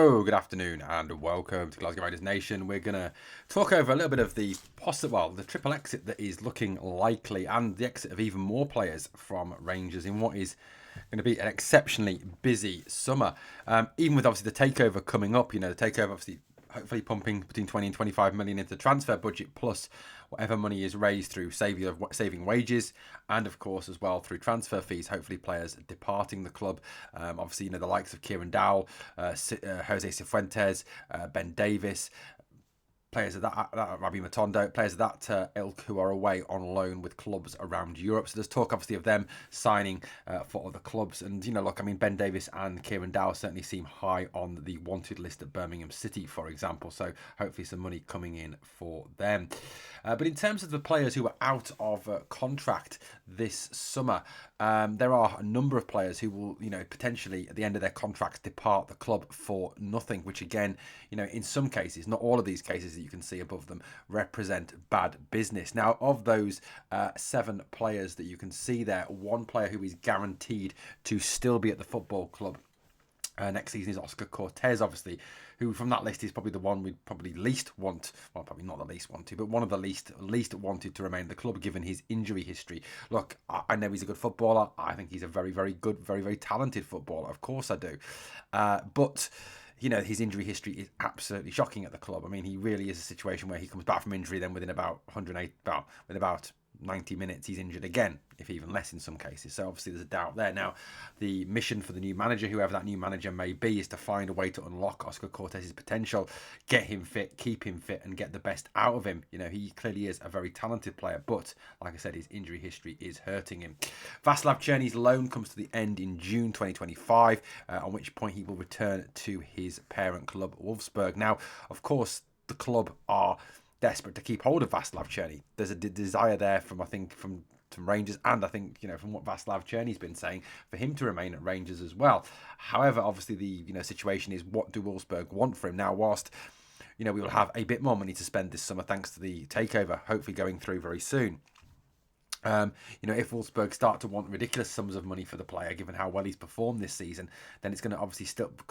Hello, good afternoon, and welcome to Glasgow Rangers Nation. We're going to talk over a little bit of the the triple exit that is looking likely, and the exit of even more players from Rangers in what is going to be an exceptionally busy summer. Even with obviously the takeover coming up, the takeover obviously hopefully pumping between 20 and 25 million into the transfer budget, plus whatever money is raised through saving wages, and of course as well through transfer fees. Hopefully players departing the club. Obviously, the likes of Kieran Dowell, Jose Cifuentes, Ben Davis, players of that Rabbi Matondo, players of that ilk who are away on loan with clubs around Europe. So there's talk obviously of them signing for other clubs. And, Ben Davis and Kieran Dowell certainly seem high on the wanted list at Birmingham City, for example. So hopefully some money coming in for them. But in terms of the players who are out of contract this summer, there are a number of players who will, potentially at the end of their contracts depart the club for nothing, which again, in some cases, not all of these cases that you can see above them, represent bad business. Now, of those 7 players that you can see there, one player who is guaranteed to still be at the football club next season is Oscar Cortez, obviously, who from that list is probably the one we'd probably least want, well, probably not the least want to, but one of the least wanted to remain at the club given his injury history. Look, I know he's a good footballer. I think he's a very, very good, very, very talented footballer. Of course I do. But his injury history is absolutely shocking at the club. I mean, he really is a situation where he comes back from injury, then within about 90 minutes, he's injured again, if even less in some cases. So obviously there's a doubt there. Now, the mission for the new manager, whoever that new manager may be, is to find a way to unlock Oscar Cortez's potential, get him fit, keep him fit, and get the best out of him. He clearly is a very talented player, but like I said, his injury history is hurting him. Václav Černy's loan comes to the end in June 2025, on which point he will return to his parent club, Wolfsburg. Now, of course, the club are desperate to keep hold of Václav Černý. There's a desire there from Rangers, and I think from what Václav Černy's been saying, for him to remain at Rangers as well. However, obviously the situation is, what do Wolfsburg want for him now? Whilst we will have a bit more money to spend this summer thanks to the takeover, hopefully going through very soon. If Wolfsburg start to want ridiculous sums of money for the player, given how well he's performed this season, then it's going to obviously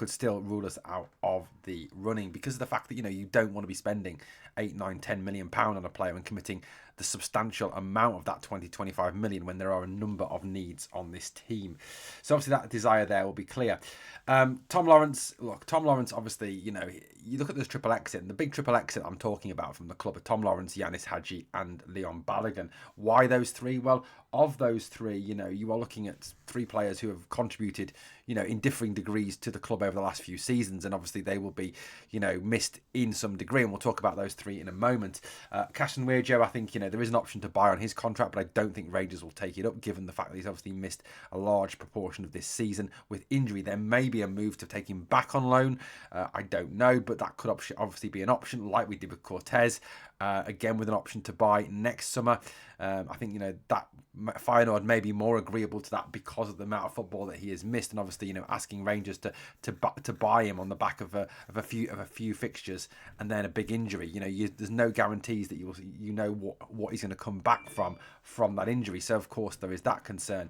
still rule us out of the running, because of the fact that you don't want to be spending 8, 9, 10 million pound on a player and committing the substantial amount of that 20-25 million when there are a number of needs on this team. So obviously that desire there will be clear. Tom Lawrence, obviously, you look at this triple exit, and the big triple exit I'm talking about from the club are Tom Lawrence, Yanis Hadji and Leon Balogun. Why those 3? Well, of those 3, you are looking at 3 players who have contributed, in differing degrees to the club over the last few seasons, and obviously they will be, missed in some degree, and we'll talk about those 3 in a moment. Cashin Weirjo, I think, there is an option to buy on his contract, but I don't think Rangers will take it up, given the fact that he's obviously missed a large proportion of this season with injury. There may be a move to take him back on loan. I don't know, but that could obviously be an option, like we did with Cortez. Again, with an option to buy next summer. I think that Feyenoord may be more agreeable to that because of the amount of football that he has missed, and obviously asking Rangers to buy him on the back of a few fixtures and then a big injury. There's no guarantees that what he's going to come back from that injury. So of course there is that concern.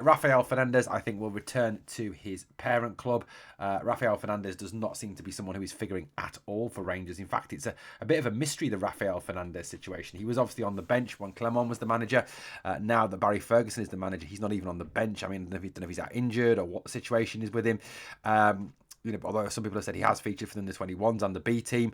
Rafael Fernandez, I think, will return to his parent club. Rafael Fernandez does not seem to be someone who is figuring at all for Rangers. In fact, it's a bit of a mystery, the Rafael Fernandez situation. He was obviously on the bench when Clement was the manager. Now that Barry Ferguson is the manager, he's not even on the bench. I mean, I don't know if he's out injured or what the situation is with him. Although some people have said he has featured for the under-21s and the B team.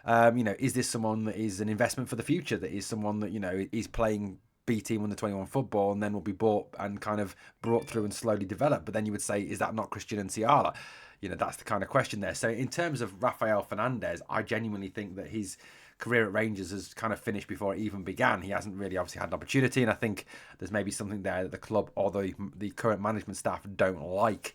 Is this someone that is an investment for the future? That is someone that, is playing B team under-21 football and then will be bought and kind of brought through and slowly developed? But then you would say, is that not Christian and Ciala? That's the kind of question there. So in terms of Rafael Fernandez, I genuinely think that his career at Rangers has kind of finished before it even began. He hasn't really obviously had an opportunity, and I think there's maybe something there that the club or the current management staff don't like.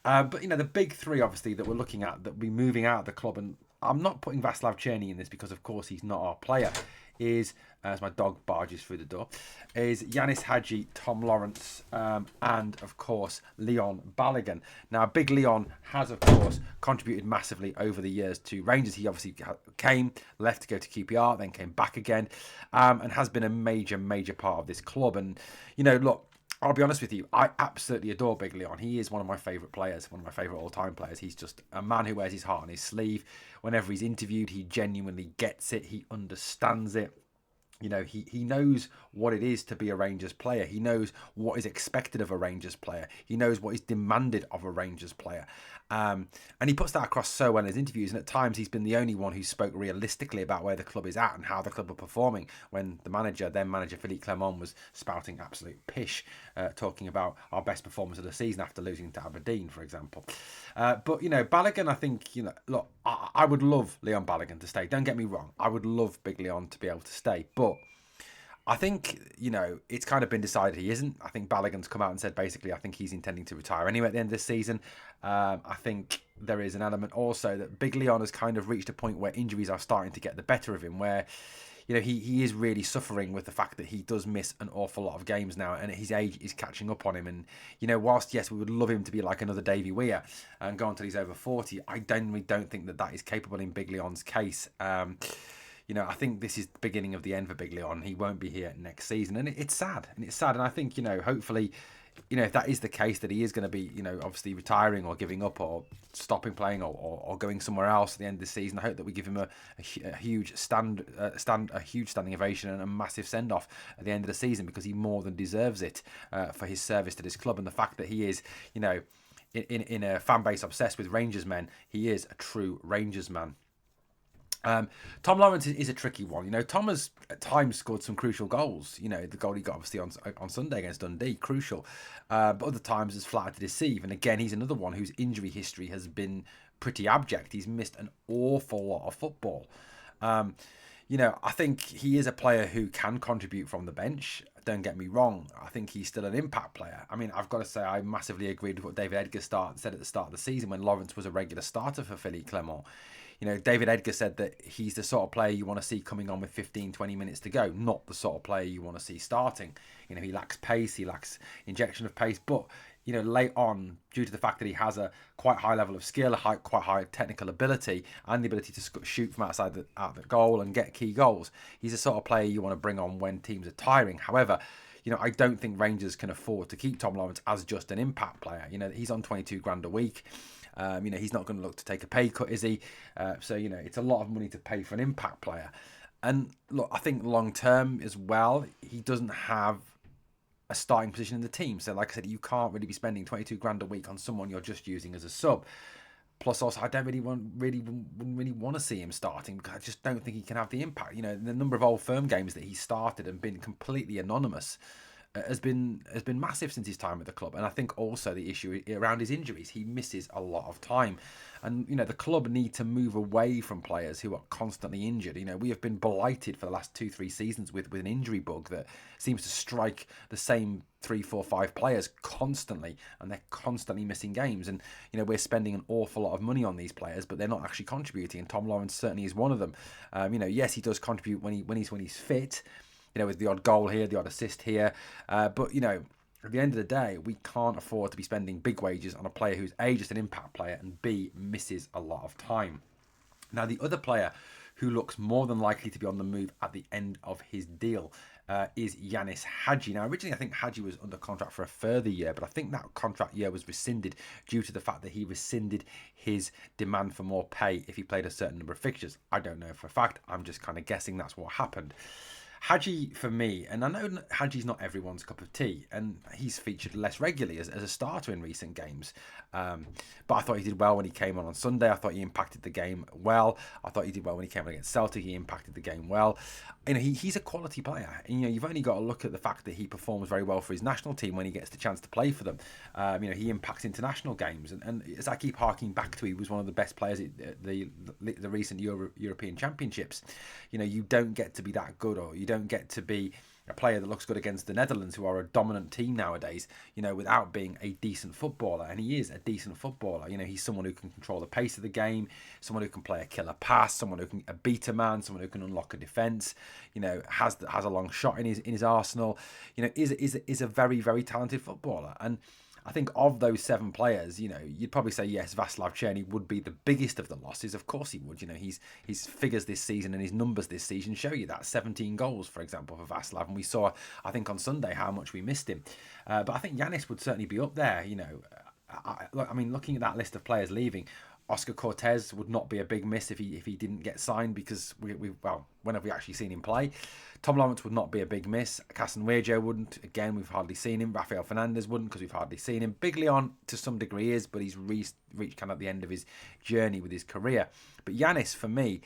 But the big 3 obviously that we're looking at that will be moving out of the club, and I'm not putting Václav Černý in this because of course he's not our player, is, as my dog barges through the door, is Yanis Hadji, Tom Lawrence, and of course Leon Balogun. Now, Big Leon has of course contributed massively over the years to Rangers. He obviously came, left to go to QPR, then came back again, and has been a major part of this club. And look, I'll be honest with you, I absolutely adore Big Leon. He is one of my favourite players, one of my favourite all-time players. He's just a man who wears his heart on his sleeve. Whenever he's interviewed, he genuinely gets it. He understands it. He knows what it is to be a Rangers player. He knows what is expected of a Rangers player. He knows what is demanded of a Rangers player. And he puts that across so well in his interviews. And at times he's been the only one who spoke realistically about where the club is at and how the club are performing, when the then manager Philippe Clement was spouting absolute pish, talking about our best performance of the season after losing to Aberdeen, for example. But, Balogun, I think, look, I would love Leon Balogun to stay. Don't get me wrong. I would love Big Leon to be able to stay. But I think, it's kind of been decided he isn't. I think Balogun's come out and said, basically, I think he's intending to retire anyway at the end of this season. I think there is an element also that Big Leon has kind of reached a point where injuries are starting to get the better of him, where, he is really suffering with the fact that he does miss an awful lot of games now, and his age is catching up on him. And, whilst, yes, we would love him to be like another Davy Weir and go until he's over 40, I genuinely don't think that is capable in Big Leon's case. I think this is the beginning of the end for Big Leon. He won't be here next season, and it's sad. And I think, hopefully, if that is the case, that he is going to be, obviously retiring or giving up or stopping playing or going somewhere else at the end of the season, I hope that we give him a huge a huge standing ovation and a massive send off at the end of the season, because he more than deserves it for his service to this club, and the fact that he is, in a fan base obsessed with Rangers men, he is a true Rangers man. Tom Lawrence is a tricky one. Tom has at times scored some crucial goals. The goal he got obviously on Sunday against Dundee, crucial. But other times has flattered to deceive. And again, he's another one whose injury history has been pretty abject. He's missed an awful lot of football. I think he is a player who can contribute from the bench. Don't get me wrong. I think he's still an impact player. I mean, I've got to say, I massively agreed with what David Edgar said at the start of the season when Lawrence was a regular starter for Philippe Clement. David Edgar said that he's the sort of player you want to see coming on with 15, 20 minutes to go, not the sort of player you want to see starting. He lacks pace, he lacks injection of pace, but, late on, due to the fact that he has a quite high level of skill, quite high technical ability, and the ability to shoot from outside the goal and get key goals, he's the sort of player you want to bring on when teams are tiring. However, I don't think Rangers can afford to keep Tom Lawrence as just an impact player. He's on 22 grand a week. He's not going to look to take a pay cut, is he? So, it's a lot of money to pay for an impact player. And look, I think long term as well, he doesn't have a starting position in the team. So, like I said, you can't really be spending 22 grand a week on someone you're just using as a sub. Plus, also, I don't really want to see him starting, because I just don't think he can have the impact. The number of Old Firm games that he's started and been completely anonymous has been massive since his time at the club. And I think also the issue around his injuries, he misses a lot of time. And, the club need to move away from players who are constantly injured. We have been blighted for the last 2-3 seasons with an injury bug that seems to strike the same 3, 4, 5 players constantly, and they're constantly missing games. And, we're spending an awful lot of money on these players, but they're not actually contributing. And Tom Lawrence certainly is one of them. Yes, he does contribute when he's fit, with the odd goal here, the odd assist here. But, at the end of the day, we can't afford to be spending big wages on a player who's A, just an impact player, and B, misses a lot of time. Now, the other player who looks more than likely to be on the move at the end of his deal is Yanis Hadji. Now, originally, I think Hadji was under contract for a further year, but I think that contract year was rescinded due to the fact that he rescinded his demand for more pay if he played a certain number of fixtures. I don't know for a fact. I'm just kind of guessing that's what happened. Hadji, for me, and I know Hadji's not everyone's cup of tea, and he's featured less regularly as a starter in recent games. But I thought he did well when he came on Sunday. I thought he impacted the game well. I thought he did well when he came on against Celtic. He impacted the game well. He's a quality player. And, you've only got to look at the fact that he performs very well for his national team when he gets the chance to play for them. He impacts international games, and as I keep harking back to, he was one of the best players at the recent European Championships. You don't get to be that good, or you don't get to be a player that looks good against the Netherlands, who are a dominant team nowadays, without being a decent footballer. And he is a decent footballer. He's someone who can control the pace of the game, someone who can play a killer pass, someone who can beat a man, someone who can unlock a defence, has a long shot in his arsenal, is a very, very talented footballer. And I think of those 7 players, you'd probably say yes, Václav Černý would be the biggest of the losses. Of course he would. His figures this season and his numbers this season show you that 17 goals, for example, for Václav, and we saw, I think, on Sunday how much we missed him. But I think Yanis would certainly be up there. Looking at that list of players leaving, Oscar Cortez would not be a big miss if he didn't get signed, because when have we actually seen him play? Tom Lawrence would not be a big miss. Casanwejo wouldn't. Again, we've hardly seen him. Rafael Fernandez wouldn't, because we've hardly seen him. Big Leon, to some degree, is, but he's reached kind of the end of his journey with his career. But Yanis, for me,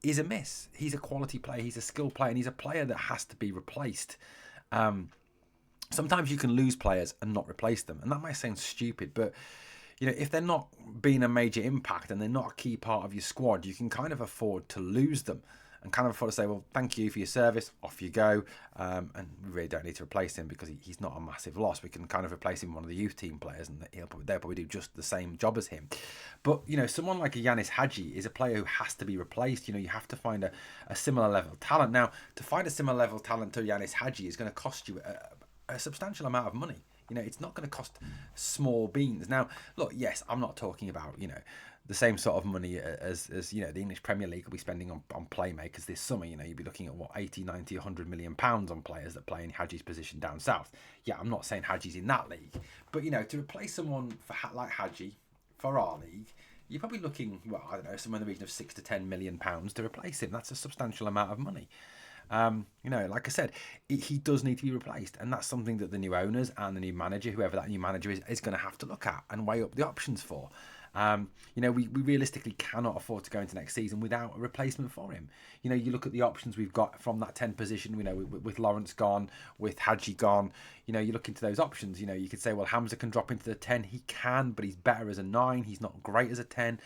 is a miss. He's a quality player. He's a skilled player, and he's a player that has to be replaced. Sometimes you can lose players and not replace them, and that might sound stupid, but if they're not being a major impact and they're not a key part of your squad, you can kind of afford to lose them and kind of afford to say, well, thank you for your service, off you go, and we really don't need to replace him because he's not a massive loss. We can kind of replace him with one of the youth team players, and they'll probably do just the same job as him. But someone like a Yanis Hadji is a player who has to be replaced. You have to find a similar level of talent. Now, to find a similar level of talent to Yanis Hadji is going to cost you a substantial amount of money. It's not going to cost small beans. Now, look, yes, I'm not talking about, the same sort of money as the English Premier League will be spending on playmakers this summer. You'd be looking at, 80, 90, 100 million pounds on players that play in Hadji's position down south. Yeah, I'm not saying Hadji's in that league. But, to replace someone like Hadji for our league, you're probably looking, somewhere in the region of 6 to 10 million pounds to replace him. That's a substantial amount of money. Like I said, he does need to be replaced, and that's something that the new owners and the new manager, whoever that new manager is going to have to look at and weigh up the options for. We realistically cannot afford to go into next season without a replacement for him. You look at the options we've got from that 10 position, with Lawrence gone, with Hadji gone, you look into those options. You could say, well, Hamza can drop into the 10. He can, but he's better as a 9. He's not great as a 10.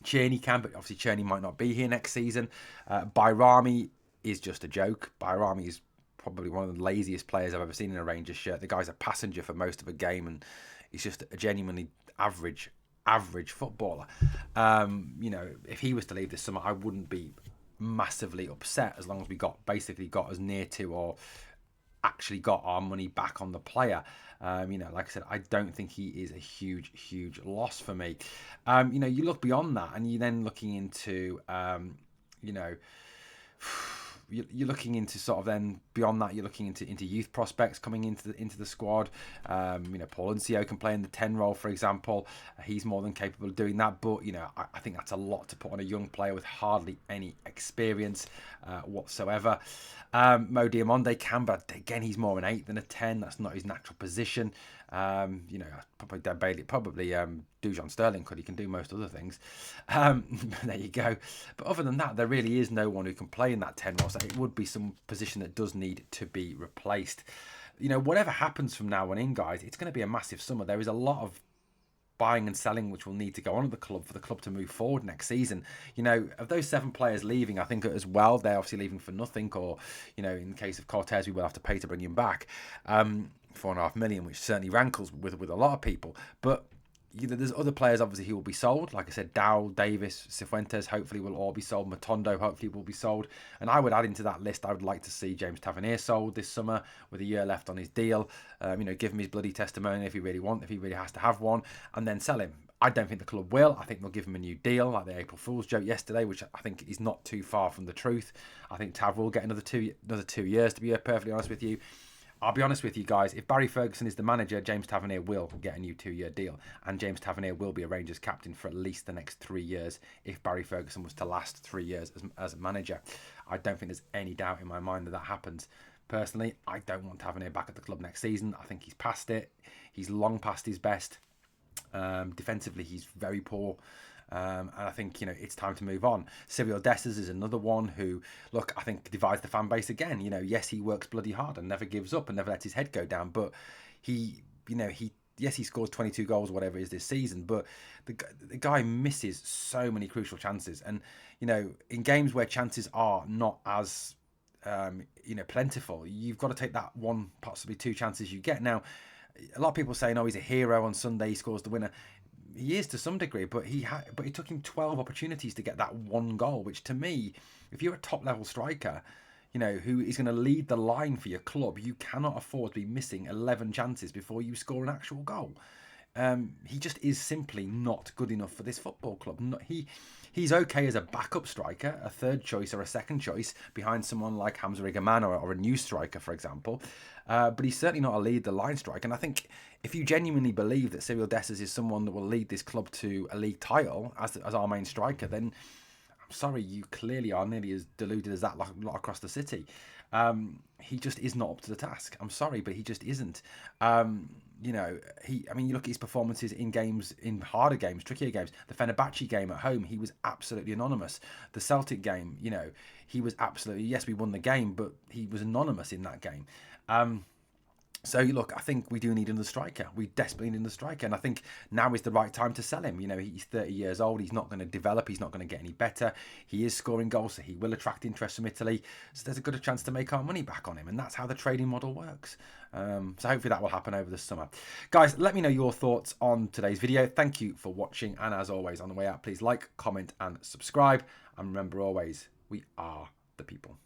Černý can, but obviously Černý might not be here next season. Bayrami is just a joke. Bayrami is probably one of the laziest players I've ever seen in a Rangers shirt. The guy's a passenger for most of a game, and he's just a genuinely average footballer. If he was to leave this summer, I wouldn't be massively upset, as long as we got as near to or actually got our money back on the player. Like I said, I don't think he is a huge loss for me. You look beyond that, and you're then looking into, you're looking into sort of then beyond that, you're looking into youth prospects coming into the squad. Paul Uncio can play in the 10 role, for example. He's more than capable of doing that, but I think that's a lot to put on a young player with hardly any experience whatsoever. Mo Diamonde can, but again, he's more an 8 than a 10. That's not his natural position. Probably Dan Bailey, probably Dujon Sterling he can do most other things. There you go. But other than that, there really is no one who can play in that 10 role. So it would be some position that does need to be replaced. Whatever happens from now on in, guys, it's going to be a massive summer. There is a lot of buying and selling which will need to go on at the club for the club to move forward next season. Of those 7 players leaving, I think as well, they're obviously leaving for nothing, or in the case of Cortez, we will have to pay to bring him back. 4.5 million, which certainly rankles with a lot of people. But there's other players obviously who will be sold. Like I said, Dow, Davis, Cifuentes hopefully will all be sold. Matondo hopefully will be sold. And I would add into that list, I would like to see James Tavernier sold this summer with a year left on his deal. Give him his bloody testimony if he really has to have one, and then sell him. I don't think the club will. I think they'll give him a new deal, like the April Fool's joke yesterday, which I think is not too far from the truth. I think Tav will get another 2 years, to be perfectly honest with you. I'll be honest with you guys, if Barry Ferguson is the manager, James Tavernier will get a new 2-year deal, and James Tavernier will be a Rangers captain for at least the next 3 years if Barry Ferguson was to last 3 years as a manager. I don't think there's any doubt in my mind that happens. Personally, I don't want Tavernier back at the club next season. I think he's past it. He's long past his best. Defensively, he's very poor. And I think, it's time to move on. Cyril Dessers is another one who, I think divides the fan base again. Yes, he works bloody hard and never gives up and never lets his head go down. But he scores 22 goals, whatever it is this season. But the guy misses so many crucial chances. And, in games where chances are not as, plentiful, you've got to take that 1, possibly 2 chances you get. Now, a lot of people saying, he's a hero on Sunday, he scores the winner. He is to some degree, but it took him 12 opportunities to get that 1 goal, which to me, if you're a top level striker, who is going to lead the line for your club, you cannot afford to be missing 11 chances before you score an actual goal. He just is simply not good enough for this football club. He's okay as a backup striker, a third choice or a second choice behind someone like Hamza Igaman or a new striker, for example. But he's certainly not a lead the line striker. And I think if you genuinely believe that Cyril Dessers is someone that will lead this club to a league title as our main striker, then I'm sorry, you clearly are nearly as deluded as that lot across the city. He just is not up to the task. I'm sorry, but he just isn't. You look at his performances in games, in harder games, trickier games. The Fenerbahce game at home, he was absolutely anonymous. The Celtic game, he was absolutely, yes, we won the game, but he was anonymous in that game. So, look, I think we do need another striker. We desperately need another striker. And I think now is the right time to sell him. He's 30 years old. He's not going to develop. He's not going to get any better. He is scoring goals, so he will attract interest from Italy. So there's a good chance to make our money back on him. And that's how the trading model works. So hopefully that will happen over the summer. Guys, let me know your thoughts on today's video. Thank you for watching. And as always, on the way out, please like, comment, and subscribe. And remember always, we are the people.